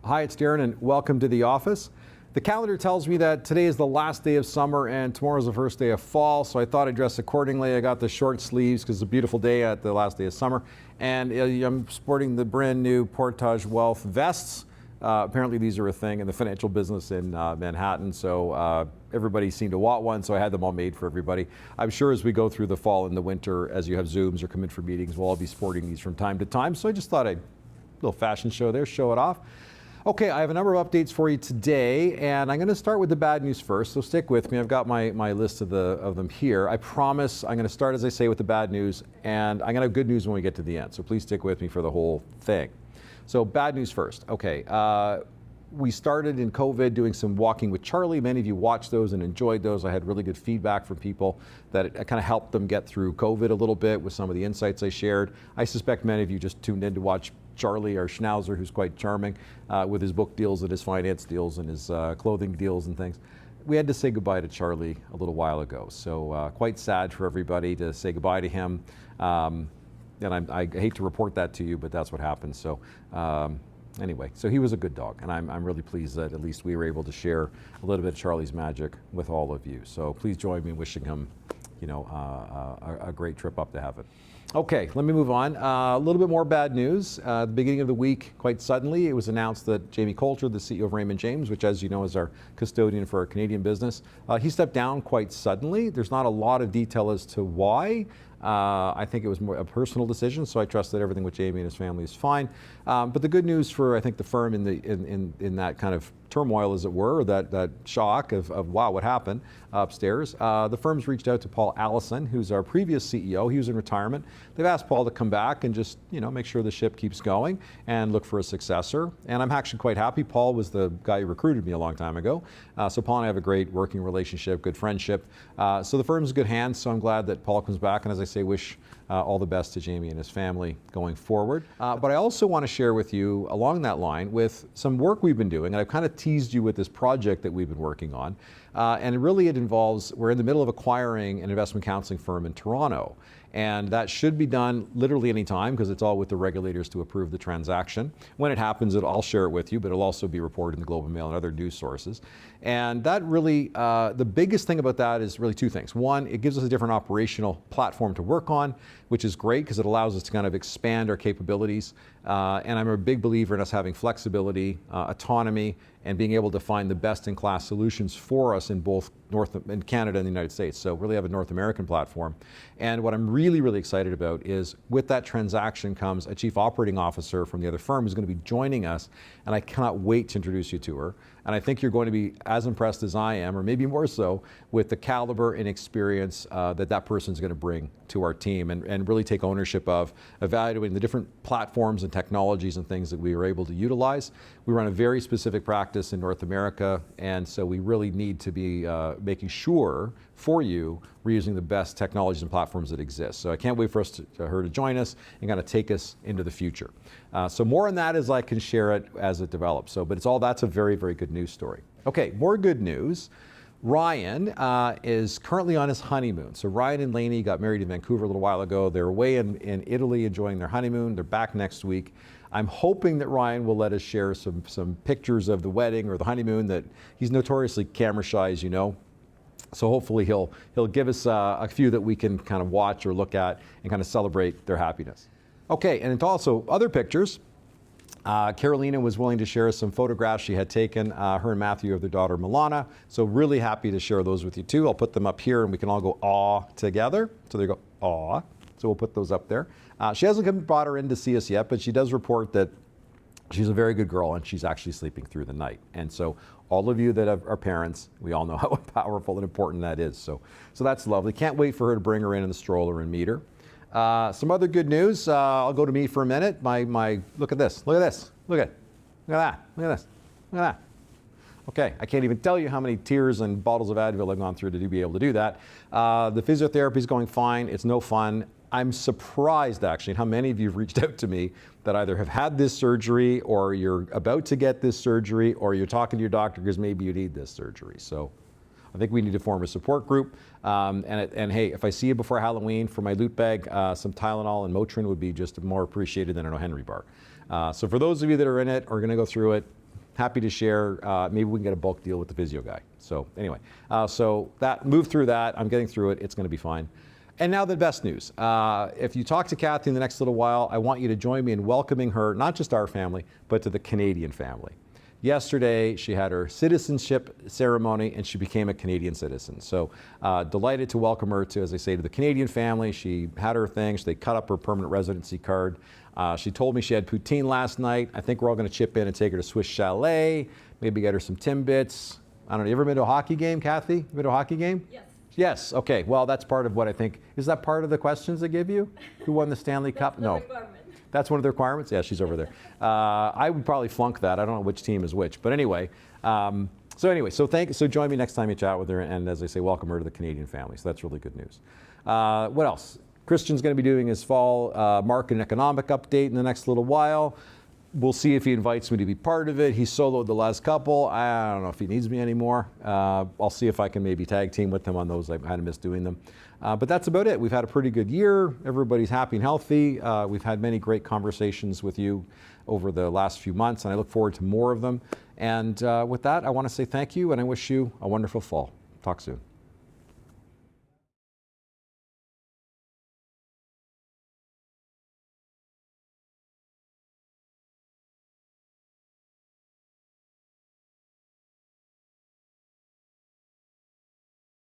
Hi, it's Darren and welcome to the office. The calendar tells me that today is the last day of summer and tomorrow is the first day of fall, so I thought I'd dress accordingly. I got the short sleeves because it's a beautiful day at the last day of summer, and I'm sporting the brand new Portage Wealth vests. Apparently these are a thing in the financial business in Manhattan, so everybody seemed to want one, so I had them all made for everybody. I'm sure as we go through the fall and the winter, as you have Zooms or come in for meetings, we'll all be sporting these from time to time, so I just thought I'd little fashion show there, show it off. Okay, I have a number of updates for you today, and I'm going to start with the bad news first, so stick with me. I've got my list of them here. I promise I'm going to start, as I say, with the bad news, and I'm going to have good news when we get to the end, so please stick with me for the whole thing. So bad news first. Okay, we started in COVID doing some Walking with Charlie. Many of you watched those and enjoyed those. I had really good feedback from people that it kind of helped them get through COVID a little bit with some of the insights I shared. I suspect many of you just tuned in to watch Charlie, our schnauzer, who's quite charming, with his book deals and his finance deals and his clothing deals and things. We had to say goodbye to Charlie a little while ago, so quite sad for everybody to say goodbye to him. And I hate to report that to you, but that's what happened. So anyway, so he was a good dog, and I'm really pleased that at least we were able to share a little bit of Charlie's magic with all of you. So please join me in wishing him, a great trip up to heaven. Okay, let me move on. A little bit more bad news. At the beginning of the week, quite suddenly, it was announced that Jamie Coulter, the CEO of Raymond James, which as you know is our custodian for our Canadian business, he stepped down quite suddenly. There's not a lot of detail as to why. I think it was more a personal decision, so I trust that everything with Jamie and his family is fine. But the good news for, I think, the firm in that kind of turmoil, as it were, that shock of wow, what happened upstairs, the firm's reached out to Paul Allison, who's our previous CEO. He was in retirement. They've asked Paul to come back and just, make sure the ship keeps going and look for a successor. And I'm actually quite happy. Paul was the guy who recruited me a long time ago. So Paul and I have a great working relationship, good friendship. So the firm's in good hands, so I'm glad that Paul comes back. And as I say, wish all the best to Jamie and his family going forward. But I also want to share with you along that line with some work we've been doing, and I've kind of teased you with this project that we've been working on. And really it involves, we're in the middle of acquiring an investment counseling firm in Toronto. And that should be done literally any time because it's all with the regulators to approve the transaction. When it happens, I'll share it with you, but it'll also be reported in the Globe and Mail and other news sources. And that really, the biggest thing about that is really two things. One, it gives us a different operational platform to work on, which is great because it allows us to kind of expand our capabilities. And I'm a big believer in us having flexibility, autonomy, and being able to find the best-in-class solutions for us in both in Canada and the United States. So really have a North American platform. And what I'm really, really excited about is with that transaction comes a chief operating officer from the other firm who's going to be joining us, and I cannot wait to introduce you to her. And I think you're going to be as impressed as I am, or maybe more so, with the caliber and experience that person's going to bring to our team and really take ownership of evaluating the different platforms and technologies and things that we were able to utilize. We run a very specific practice in North America, and so we really need to be making sure for you we're using the best technologies and platforms that exist. So I can't wait for her to join us and kind of take us into the future. So more on that as I can share it as it develops. So, but that's a very, very good news story. Okay, more good news. Ryan is currently on his honeymoon. So Ryan and Lainey got married in Vancouver a little while ago. They're away in Italy enjoying their honeymoon. They're back next week. I'm hoping that Ryan will let us share some pictures of the wedding or the honeymoon. That he's notoriously camera shy, as you know. So hopefully he'll give us a few that we can kind of watch or look at and kind of celebrate their happiness. Okay, and also other pictures. Carolina was willing to share some photographs she had taken, her and Matthew, of their daughter Milana. So really happy to share those with you too. I'll put them up here and we can all go aw together. So there you go, aw. So we'll put those up there. She hasn't brought her in to see us yet, but she does report that she's a very good girl and she's actually sleeping through the night. And so all of you that are parents, we all know how powerful and important that is. So that's lovely. Can't wait for her to bring her in the stroller and meet her. Some other good news. I'll go to me for a minute. Look at this. Look at this. Look at that. Look at this. Look at that. Okay, I can't even tell you how many tears and bottles of Advil I've gone through to be able to do that. The physiotherapy is going fine. It's no fun. I'm surprised, actually, how many of you have reached out to me that either have had this surgery or you're about to get this surgery or you're talking to your doctor because maybe you need this surgery. So I think we need to form a support group. And hey, if I see you before Halloween for my loot bag, some Tylenol and Motrin would be just more appreciated than an O. Henry bar. So for those of you that are in it or going to go through it, happy to share. Maybe we can get a bulk deal with the physio guy. So anyway, so that move through that. I'm getting through it. It's going to be fine. And now the best news. If you talk to Kathy in the next little while, I want you to join me in welcoming her, not just our family, but to the Canadian family. Yesterday, she had her citizenship ceremony and she became a Canadian citizen. So delighted to welcome her to, as I say, to the Canadian family. She had her thing. They cut up her permanent residency card. She told me she had poutine last night. I think we're all going to chip in and take her to Swiss Chalet, maybe get her some Timbits. I don't know. You ever been to a hockey game, Kathy? You been to a hockey game? Yes. Yes. Okay. Well, that's part of what I think. Is that part of the questions they give you? Who won the Stanley Cup? No. That's one of the requirements? Yeah, she's over there. I would probably flunk that. I don't know which team is which. But anyway, so join me next time you chat with her. And as I say, welcome her to the Canadian family. So that's really good news. What else? Christian's going to be doing his fall market and economic update in the next little while. We'll see if he invites me to be part of it. He soloed the last couple. I don't know if he needs me anymore. I'll see if I can maybe tag team with him on those. I kind of miss doing them. But that's about it. We've had a pretty good year. Everybody's happy and healthy. We've had many great conversations with you over the last few months, and I look forward to more of them. And with that, I want to say thank you, and I wish you a wonderful fall. Talk soon.